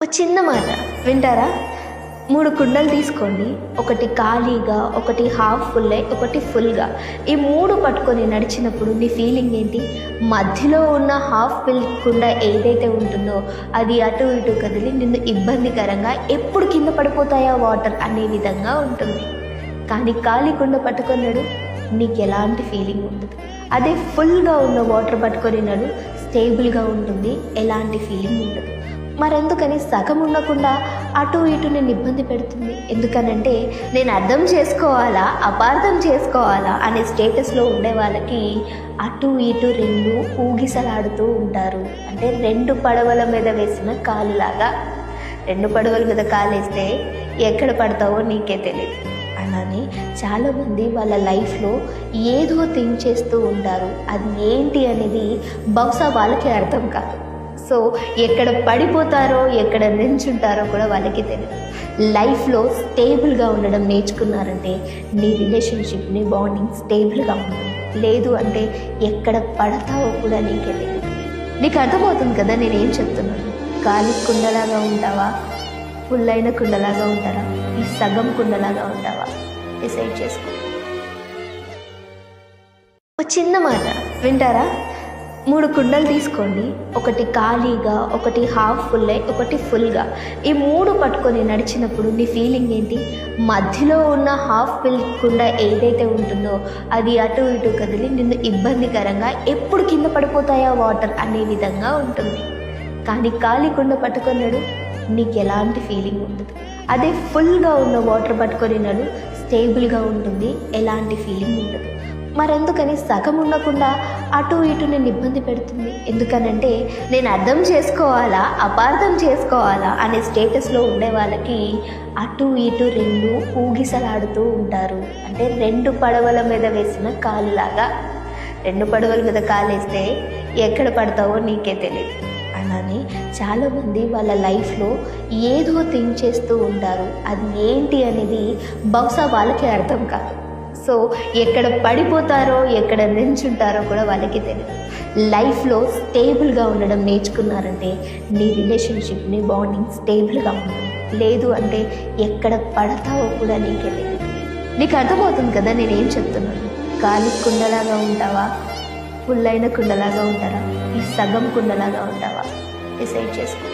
ఒక చిన్న మాట వింటారా? 3 కుండలు తీసుకోండి. ఒకటి ఖాళీగా, ఒకటి హాఫ్ ఫుల్ అయి, ఒకటి ఫుల్గా. ఈ 3 పట్టుకొని నడిచినప్పుడు నీ ఫీలింగ్ ఏంటి? మధ్యలో ఉన్న హాఫ్ ఫిల్ కుండ ఏదైతే ఉంటుందో అది అటు ఇటు కదిలి నిన్ను ఇబ్బందికరంగా ఎప్పుడు కింద పడిపోతాయా వాటర్ అనే విధంగా ఉంటుంది. కానీ ఖాళీ కుండ పట్టుకొని నడు, నీకు ఎలాంటి ఫీలింగ్ ఉండదు. అదే ఫుల్గా ఉన్న వాటర్ పట్టుకొని నడు, స్టేబుల్గా ఉంటుంది, ఎలాంటి ఫీలింగ్ ఉండదు. మరెందుకని సగం ఉండకుండా అటు ఇటు నేను ఇబ్బంది పెడుతుంది? ఎందుకనంటే నేను అర్థం చేసుకోవాలా, అపార్థం చేసుకోవాలా అనే స్టేటస్లో ఉండే వాళ్ళకి అటు ఇటు 2 ఊగిసలాడుతూ ఉంటారు. అంటే 2 పడవల మీద వేసిన కాలులాగా. 2 పడవల మీద కాలేస్తే ఎక్కడ పడతావో నీకే తెలియదు. అలానే చాలామంది వాళ్ళ లైఫ్లో ఏదో థింక్ చేస్తూ ఉంటారు. అది ఏంటి అనేది బహుశా వాళ్ళకి అర్థం కాదు. సో ఎక్కడ పడిపోతారో, ఎక్కడ నించుంటారో కూడా వాళ్ళకి తెలియదు. లైఫ్లో స్టేబుల్గా ఉండడం నేర్చుకున్నారంటే నీ రిలేషన్షిప్, నీ బాండింగ్ స్టేబుల్గా ఉంటుంది. లేదు అంటే ఎక్కడ పడతావో కూడా నీకే తెలియదు. నీకు అర్థమవుతుంది కదా నేనేం చెప్తున్నాను? ఖాళీ కుండలాగా ఉంటావా, ఫుల్ అయిన కుండలాగా ఉంటారా, ఈ సగం కుండలాగా ఉంటావా? డిసైడ్ చేసుకో. ఒక చిన్న మాట వింటారా? 3 కుండలు తీసుకోండి. ఒకటి ఖాళీగా, ఒకటి హాఫ్ ఫుల్ అయి, ఒకటి ఫుల్గా. ఈ 3 పట్టుకొని నడిచినప్పుడు నీ ఫీలింగ్ ఏంటి? మధ్యలో ఉన్న హాఫ్ ఫిల్ కుండ ఏదైతే ఉంటుందో అది అటు ఇటు కదిలి నిన్ను ఇబ్బందికరంగా ఎప్పుడు కింద పడిపోతాయా వాటర్ అనే విధంగా ఉంటుంది. కానీ ఖాళీ కుండ పట్టుకొని నడు, నీకు ఎలాంటి ఫీలింగ్ ఉండదు. అదే ఫుల్గా ఉన్న వాటర్ పట్టుకొని నడు, స్టేబుల్గా ఉంటుంది, ఎలాంటి ఫీలింగ్ ఉండదు. మరెందుకని సగం ఉండకుండా అటు ఇటు నేను ఇబ్బంది పెడుతుంది? ఎందుకనంటే నేను అర్థం చేసుకోవాలా, అపార్థం చేసుకోవాలా అనే స్టేటస్లో ఉండే వాళ్ళకి అటు ఇటు 2 ఊగిసలాడుతూ ఉంటారు. అంటే 2 పడవల మీద వేసిన కాలులాగా. 2 పడవల మీద కాలేస్తే ఎక్కడ పడతావో నీకే తెలియదు. అలానే చాలామంది వాళ్ళ లైఫ్లో ఏదో థింక్ చేస్తూ ఉంటారు. అది ఏంటి అనేది బహుశా వాళ్ళకి అర్థం కాదు. సో ఎక్కడ పడిపోతారో, ఎక్కడ నించుంటారో కూడా వాళ్ళకి తెలియదు. లైఫ్లో స్టేబుల్గా ఉండడం నేర్చుకున్నారంటే నీ రిలేషన్షిప్, నీ బాండింగ్ స్టేబుల్గా ఉంటుంది. లేదు అంటే ఎక్కడ పడతావో కూడా నీకే తెలియదు. నీకు అర్థమవుతుంది కదా నేనేం చెప్తున్నాను? ఖాళీ కుండలాగా ఉంటావా, ఫుల్ అయిన కుండలాగా ఉంటారా, ఈ సగం కుండలాగా ఉంటావా? డిసైడ్ చేసుకో.